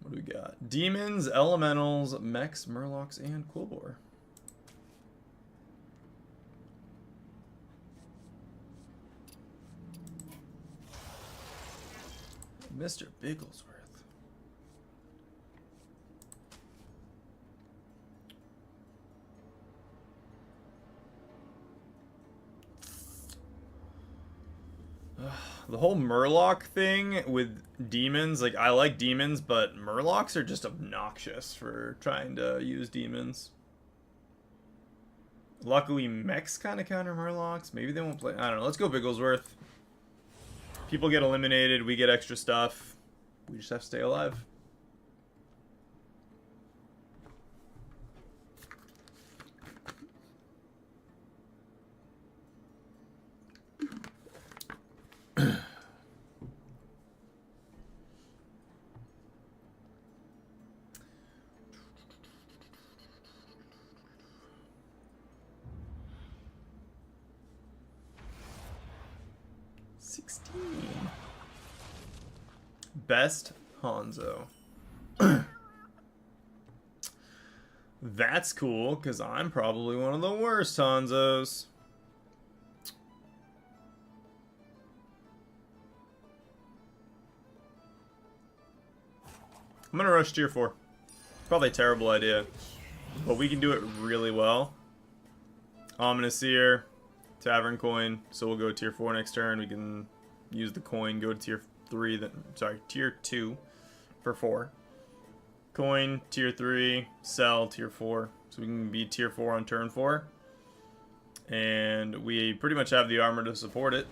What do we got? Demons, Elementals, Mechs, Murlocs, and Quillbore. Mr. Bigglesworth. The whole Murloc thing with demons, like, I like demons, but Murlocs are just obnoxious for trying to use demons. Luckily, mechs kind of counter Murlocs. Maybe they won't play. I don't know. Let's go Bigglesworth. People get eliminated. We get extra stuff. We just have to stay alive. Best Hanzo. That's cool, because I'm probably one of the worst Hanzos. I'm gonna rush tier 4. Probably a terrible idea, but we can do it really well. Ominous Seer, Tavern Coin, so we'll go tier 4 next turn. We can use the coin, go to tier 3, then, sorry, tier 2 for 4. Coin, tier 3, sell, tier 4. So we can be tier 4 on turn 4. And we pretty much have the armor to support it.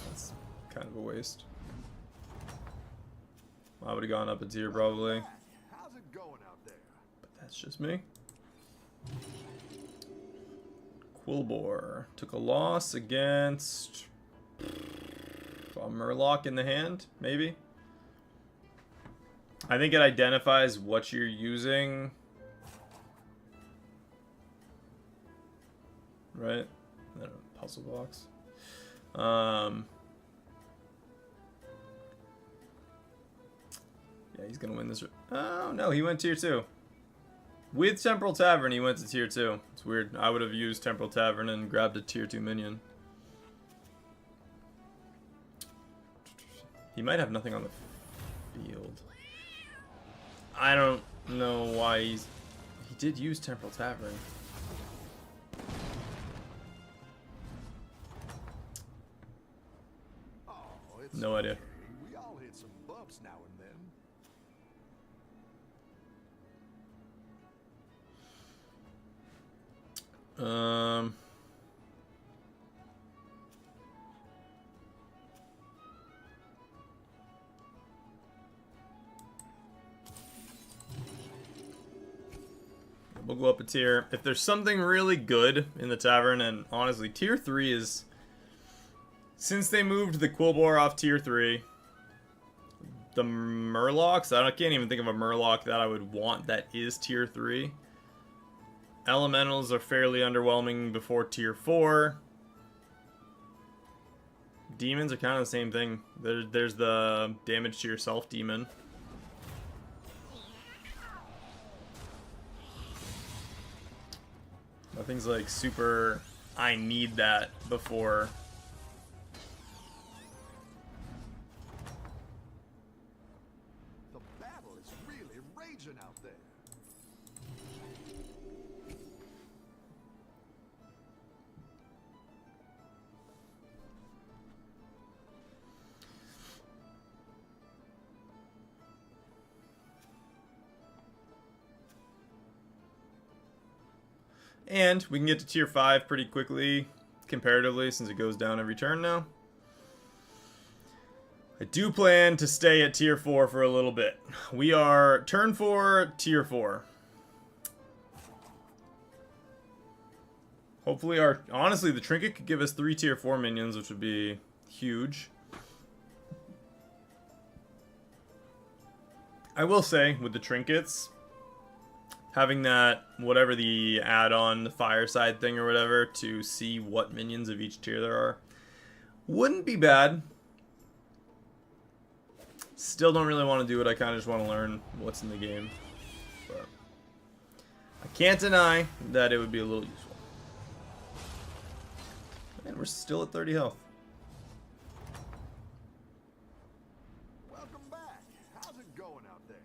That's kind of a waste. I would have gone up a tier probably. How's it going out there? But that's just me. Quillbore took a loss against a Murloc in the hand, maybe. I think it identifies what you're using, right? I don't know, puzzle box. Yeah, he's gonna win this. Oh no, he went tier 2. With Temporal Tavern, he went to tier 2. It's weird. I would have used Temporal Tavern and grabbed a tier 2 minion. He might have nothing on the field. I don't know why he's... He did use Temporal Tavern. Oh, it's No idea. okay. We all hit some bumps now and then. We'll go up a tier. If there's something really good in the tavern, and honestly, tier 3 is... Since they moved the Quillbore off tier 3, the Murlocs, I can't even think of a Murloc that I would want that is tier 3. Elementals are fairly underwhelming before tier 4. Demons are kind of the same thing. There's the damage to yourself demon. Nothing's like super, I need that before. The battle is really raging out there. And we can get to tier 5 pretty quickly, comparatively, since it goes down every turn now. I do plan to stay at tier 4 for a little bit. We are turn 4, tier 4. Hopefully honestly, the trinket could give us 3 tier 4 minions, which would be huge. I will say, with the trinkets, having that, whatever the add-on, the fireside thing or whatever, to see what minions of each tier there are, wouldn't be bad. Still don't really want to do it. I kind of just want to learn what's in the game. But I can't deny that it would be a little useful. And we're still at 30 health. Welcome back. How's it going out there?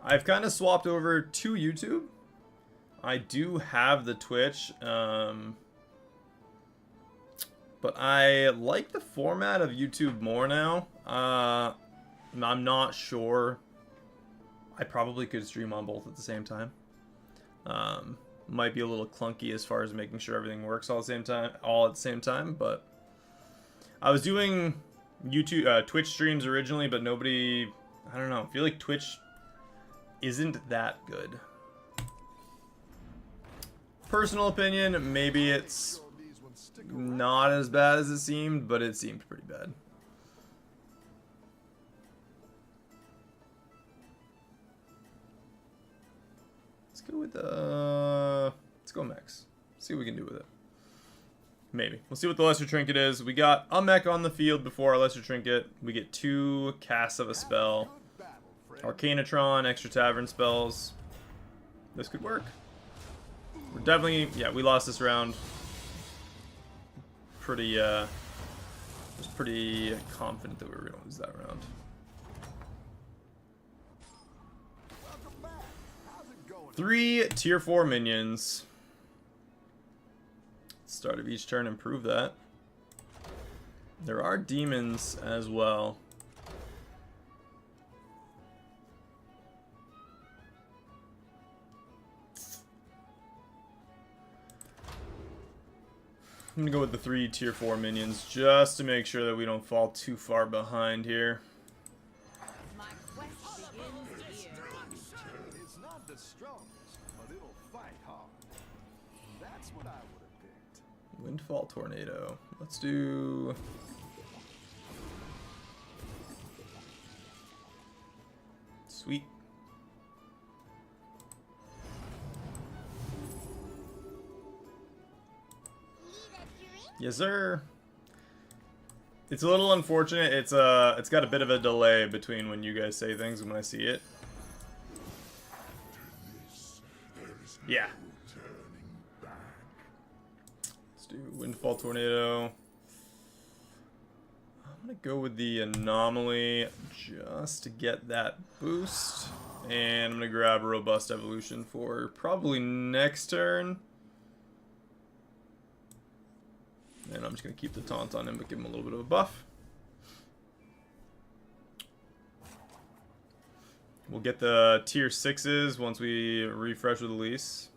I've kind of swapped over to YouTube. I do have the Twitch, but I like the format of YouTube more now. I'm not sure. I probably could stream on both at the same time. Might be a little clunky as far as making sure everything works all at the same time, but I was doing YouTube Twitch streams originally, but nobody, I don't know, I feel like Twitch isn't that good. Personal opinion, maybe it's not as bad as it seemed, but it seemed pretty bad. Let's go with let's go mechs. See what we can do with it. Maybe. We'll see what the lesser trinket is. We got a mech on the field before our lesser trinket. We get 2 casts of a spell. Arcanatron, extra tavern spells. This could work. We're definitely, yeah, we lost this round. Pretty, was pretty confident that we were gonna lose that round. Welcome back. How's it going? 3 tier 4 minions. Start of each turn, improve that. There are demons as well. I'm gonna go with the 3 tier 4 minions just to make sure that we don't fall too far behind here. My quest begins here. It's not the strongest, but it'll fight hard. That's what I would have picked. Windfall Tornado. Let's do... Sweet. Yes, sir. It's a little unfortunate. It's got a bit of a delay between when you guys say things and when I see it. Yeah. Let's do Windfall Tornado. I'm gonna go with the Anomaly just to get that boost, and I'm gonna grab Robust Evolution for probably next turn. And I'm just going to keep the taunt on him, but give him a little bit of a buff. We'll get the tier 6s once we refresh with Elise.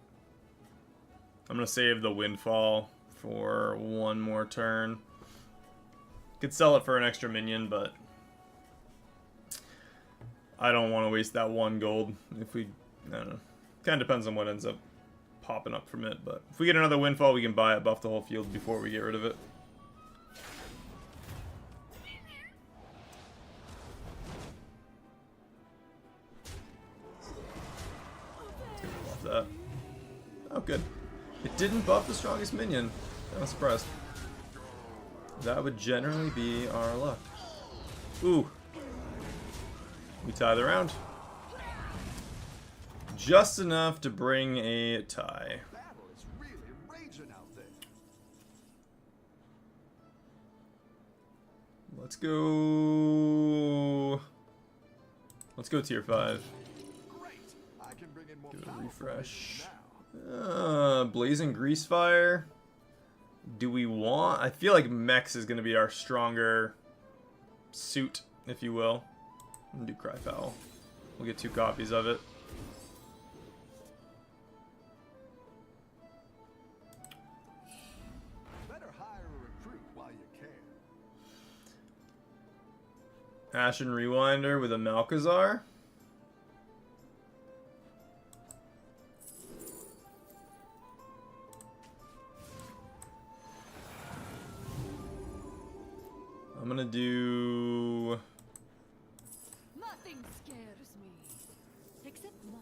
I'm going to save the Windfall for one more turn. Could sell it for an extra minion, but I don't want to waste that 1 gold. If we, I don't know. Kind of depends on what ends up popping up from it, but if we get another Windfall, we can buy it, buff the whole field before we get rid of it. Buff that. Oh, good. It didn't buff the strongest minion. I'm surprised. That would generally be our luck. Ooh. We tie the round. Just enough to bring a tie. Battle is really raging out there. Let's go. Let's go tier 5. Great. I can bring in more Give it a power refresh. now. Blazing Greasefire. Do we want? I feel like Mex is going to be our stronger suit, if you will. I'm going to do Cry Foul. We'll get 2 copies of it. Better hire a recruit while you can. Ashen Rewinder with a Malkazar. I'm gonna do... Nothing scares me. Except mice.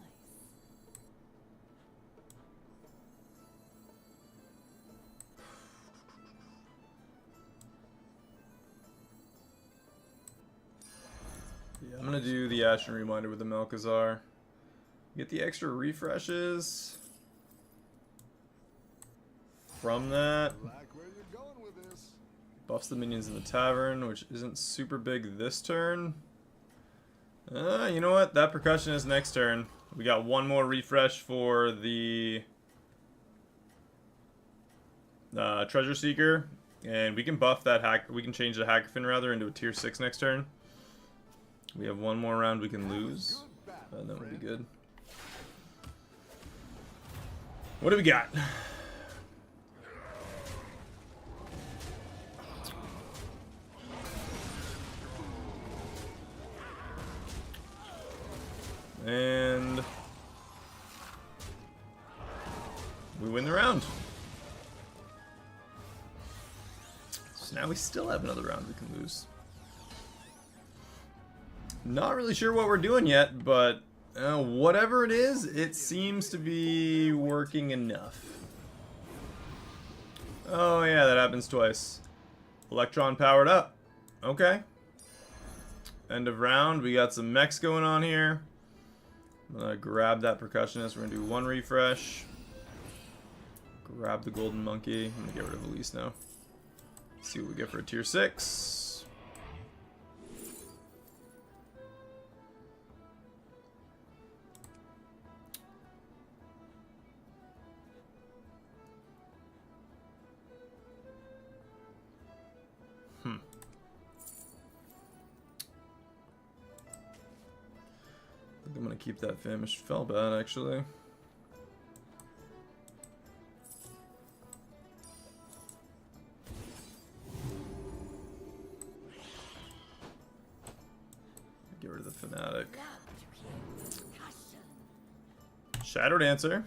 Yeah, I'm gonna do the Ashen Reminder with the Malkazar. Get the extra refreshes from that. Like where you're going with this. Buffs the minions in the tavern, which isn't super big this turn. You know what? That percussion is next turn. We got one more refresh for the Treasure Seeker, and we can buff that hack. We can change the Hackerfin rather into a tier 6 next turn. We have one more round we can lose, and then we'll be good. What do we got? And we win the round. So now we still have another round we can lose. Not really sure what we're doing yet, but whatever it is, it seems to be working enough. Oh yeah, that happens twice. Electron powered up. Okay. End of round. We got some mechs going on here. I'm gonna grab that percussionist. We're gonna do one refresh. Grab the golden monkey. I'm gonna get rid of Elise now. See what we get for a tier 6. I think I'm gonna keep that famished Fellbat actually. Get rid of the Fanatic. Shadow Dancer.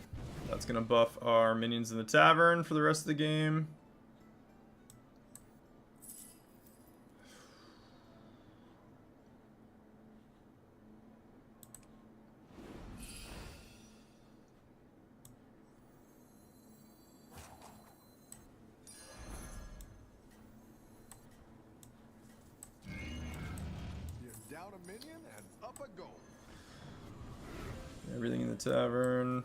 That's gonna buff our minions in the tavern for the rest of the game. Down a minion and up a goal. Everything in the tavern.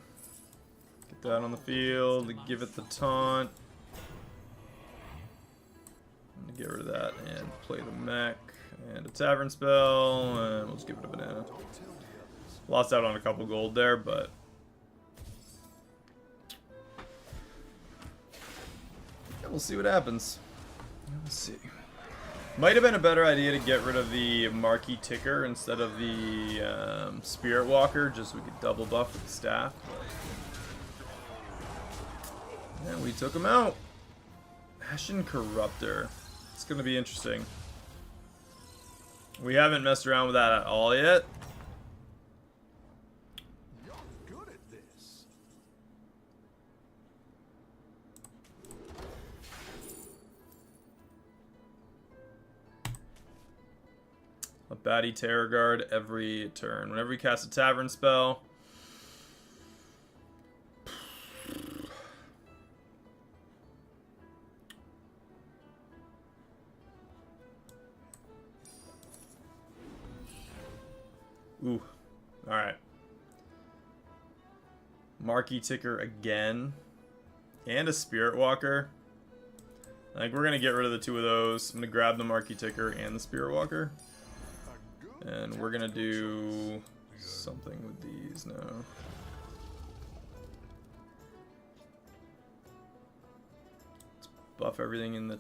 Get that on the field. Give it the taunt. I'm gonna get rid of that and play the mech and a tavern spell, and we'll just give it a banana. Lost out on a couple gold there, but yeah, we'll see what happens. Let's see. Might have been a better idea to get rid of the Marquee Ticker instead of the Spirit Walker, just so we could double buff with the staff. And we took him out. Ashen Corruptor. It's going to be interesting. We haven't messed around with that at all yet. You're good at this. A Baddie Terror Guard every turn. Whenever we cast a Tavern spell. Ooh. Alright. Marquee Ticker again. And a Spirit Walker. I think we're going to get rid of the two of those. I'm going to grab the Marquee Ticker and the Spirit Walker. And we're going to do something with these now. Let's buff everything in the...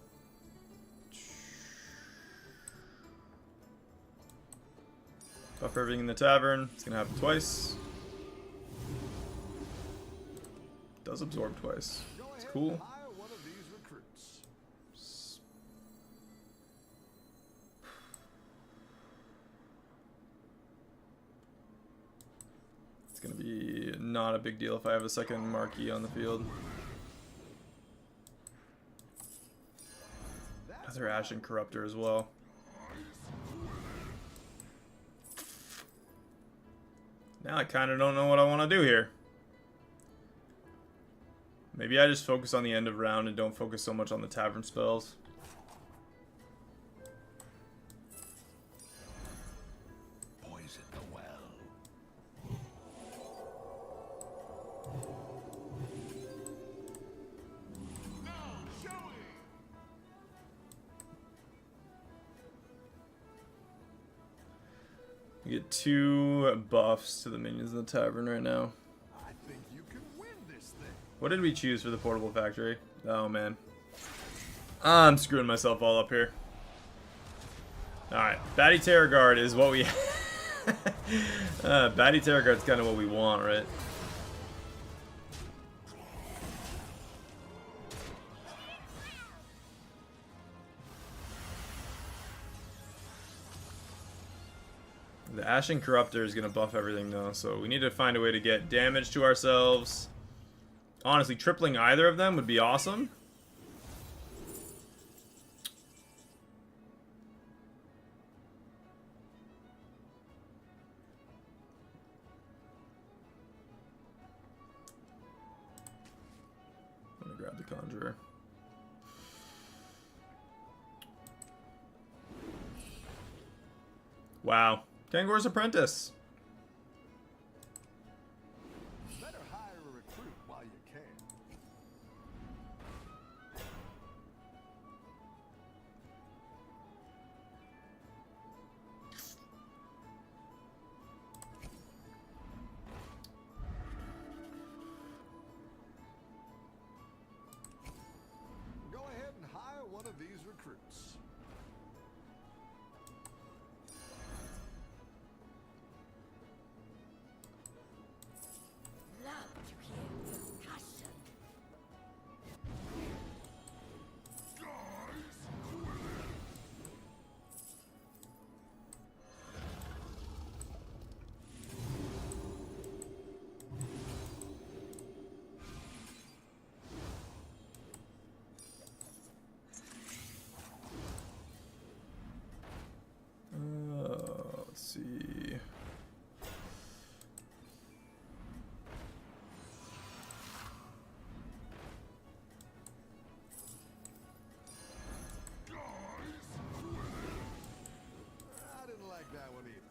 Buff everything in the tavern. It's going to happen twice. Does absorb twice. It's cool. It's going to be not a big deal if I have a second Marquee on the field. Another Ashen Corruptor as well. Now I kind of don't know what I want to do here. Maybe I just focus on the end of round and don't focus so much on the tavern spells. Poison the well. We get 2 buffs to the minions in the tavern right now. I think you can win this thing. What did we choose for the portable factory? Oh man. I'm screwing myself all up here. Alright, Batty Terror Guard is what we... Batty Terror Guard's kind of what we want, right? The Ashen Corruptor is going to buff everything though, so we need to find a way to get damage to ourselves. Honestly, tripling either of them would be awesome. I'm going to grab the Conjurer. Wow. Kangor's Apprentice. Better hire a recruit while you can. Go ahead and hire one of these recruits. Love to hear discussion. Let's see. I didn't like that one either.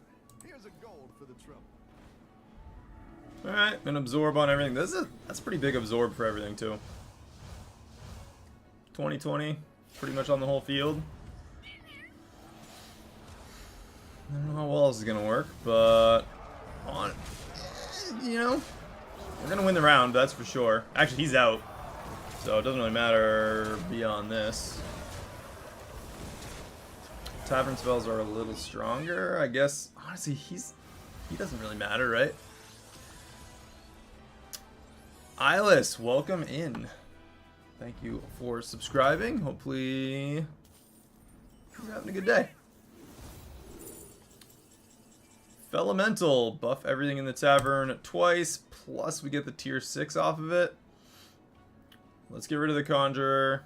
Here's a gold for the trouble. Alright, and absorb on everything. That's a pretty big absorb for everything too. 20/20, pretty much on the whole field. I don't know how well this is gonna work, but you know, we're gonna win the round, that's for sure. Actually, he's out, so it doesn't really matter beyond this. Tavern spells are a little stronger, I guess. Honestly, he doesn't really matter, right? Eyeless, welcome in. Thank you for subscribing. Hopefully you're having a good day. Elemental, buff everything in the tavern twice, plus we get the tier 6 off of it. Let's get rid of the Conjurer.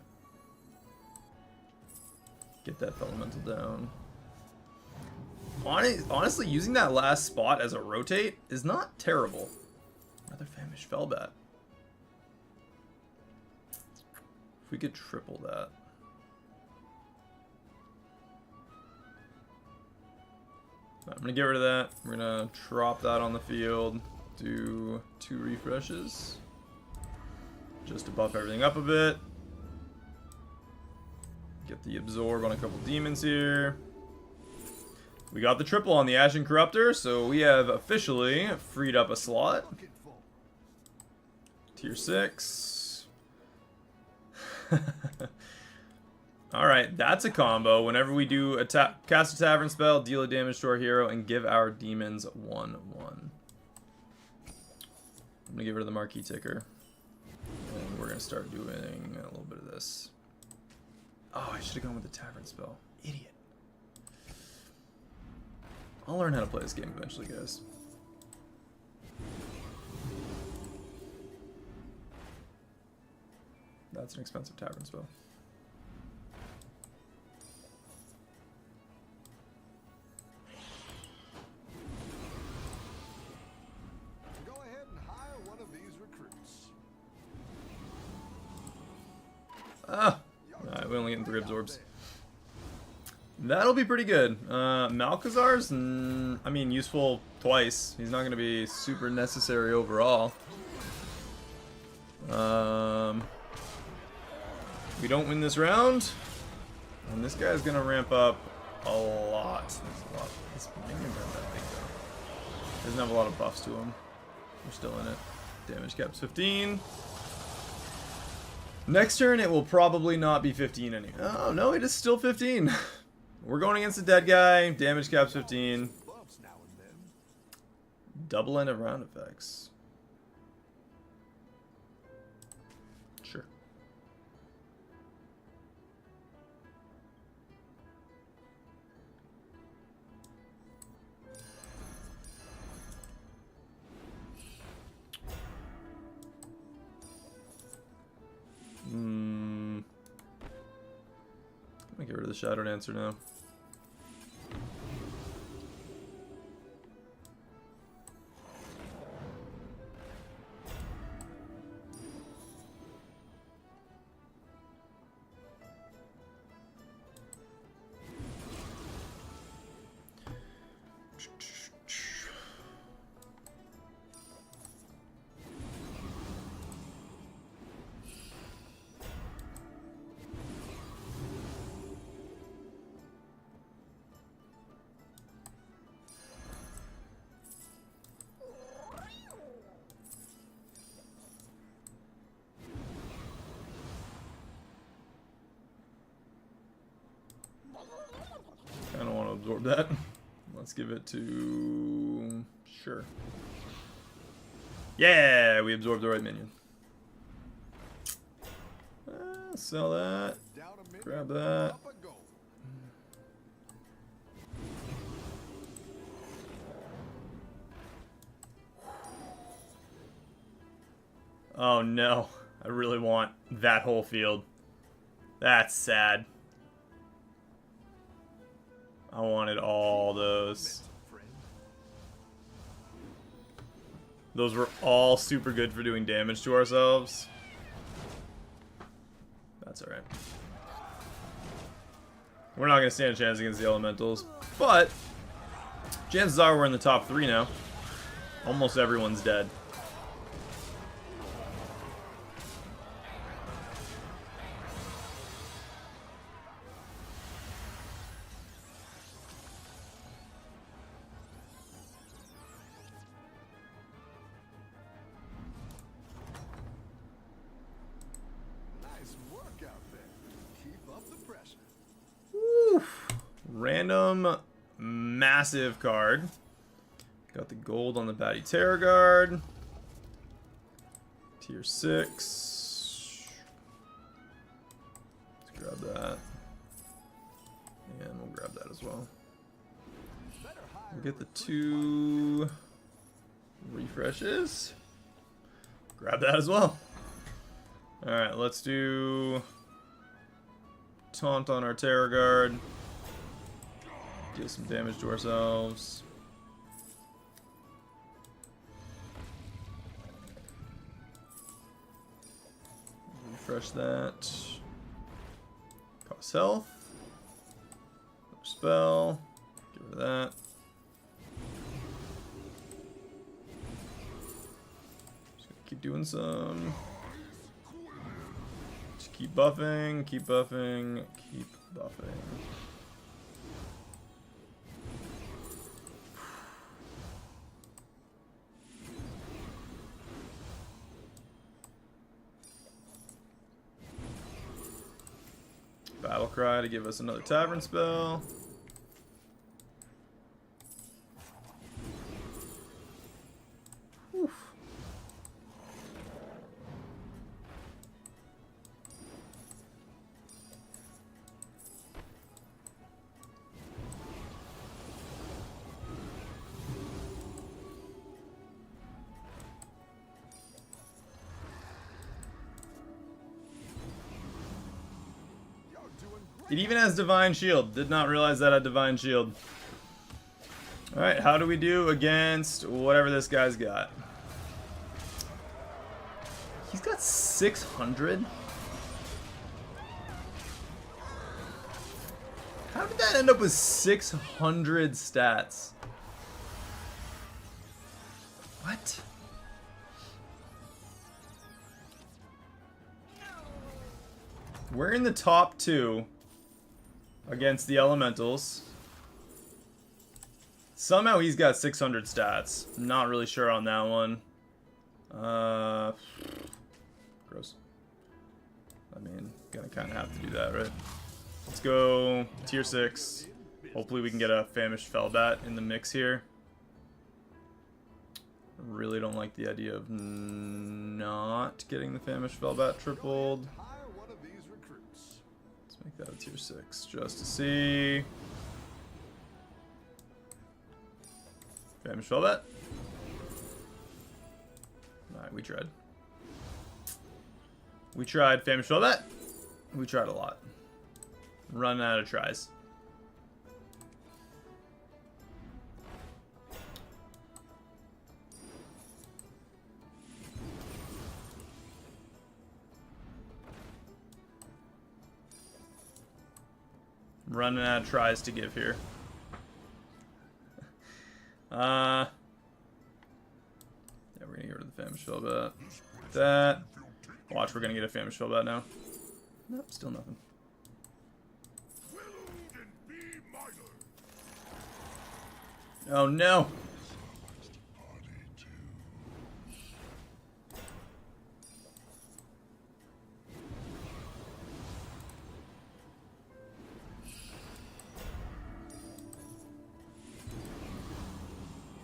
Get that Elemental down. Honestly, using that last spot as a rotate is not terrible. Another Famished Fellbat. If we could triple that. I'm gonna get rid of that. We're gonna drop that on the field. Do 2 refreshes. Just to buff everything up a bit. Get the absorb on a couple demons here. We got the triple on the Ashen Corruptor, so we have officially freed up a slot. Tier 6. Alright, that's a combo. Whenever we do cast a tavern spell, deal a damage to our hero, and give our demons 1/1. I'm gonna get rid of the marquee ticker. And we're gonna start doing a little bit of this. Oh, I should have gone with the tavern spell. Idiot. I'll learn how to play this game eventually, guys. That's an expensive tavern spell. Ah! Alright, we only getting 3 absorbs. That'll be pretty good. Malcazar's, I mean, useful twice. He's not going to be super necessary overall. We don't win this round. And this guy's going to ramp up a lot. This minion's not that big though. Doesn't have a lot of buffs to him. We're still in it. Damage cap's 15. Next turn, it will probably not be 15 anymore. Oh, no, it is still 15. We're going against a dead guy. Damage cap's 15. Bumps now and then. Double end of round effects. Sure. I'm gonna get rid of the Shadow Dancer now. Kind of want to absorb that. Let's give it to... Sure. Yeah, we absorbed the right minion. Sell that. Down a minute. Grab that. Up a goal. Oh no. I really want that whole field. That's sad. I wanted all those. Those were all super good for doing damage to ourselves. That's alright. We're not going to stand a chance against the elementals. But, chances are we're in the top 3 now. Almost everyone's dead. Nice work out there. Keep up the pressure. Woo. Random massive card. Got the gold on the Batty Terror Guard. Tier 6. Let's grab that. And we'll grab that as well. We'll get the 2 refreshes. Grab that as well. Alright, let's do Taunt on our Terror Guard. Deal some damage to ourselves. Refresh that. Cost health. Another spell. Get rid of that. Just gonna keep doing some. Just keep buffing, keep buffing, keep buffing. Battle Cry to give us another Tavern spell. Whew. It even has Divine Shield. Did not realize that had Divine Shield. Alright, how do we do against whatever this guy's got? He's got 600? How did that end up with 600 stats? What? We're in the top 2 against the elementals. Somehow he's got 600 stats. Not really sure on that one. Gross. I mean, gonna kind of have to do that, right? Let's go tier 6. Hopefully we can get a famished Fellbat in the mix here. Really don't like the idea of not getting the famished Fellbat tripled. Let's make that a tier 6 just to see. Famished Fellbat. Alright, we tried. We tried Famished Fellbat. We tried a lot. Running out of tries. Running out of tries to give here. Yeah, we're gonna get rid of the famished Fellbat. That. Watch, we're gonna get a famished Fellbat now. Nope, still nothing. Oh no!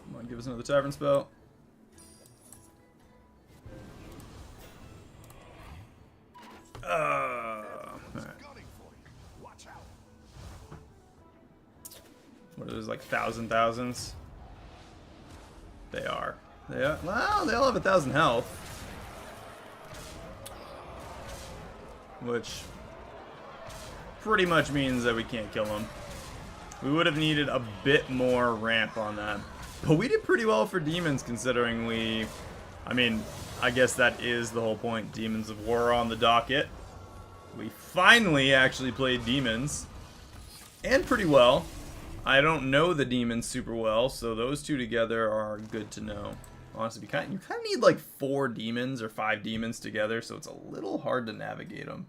Come on, give us another Tavern spell. What are those, like thousands? They are. They are. Well, they all have 1,000 health, which pretty much means that we can't kill them. We would have needed a bit more ramp on that, but we did pretty well for demons considering we. I mean, I guess that is the whole point. Demons of War are on the docket. We finally actually played demons, and pretty well. I don't know the demons super well, so those two together are good to know. Honestly, you kind of need like 4 demons or 5 demons together, so it's a little hard to navigate them.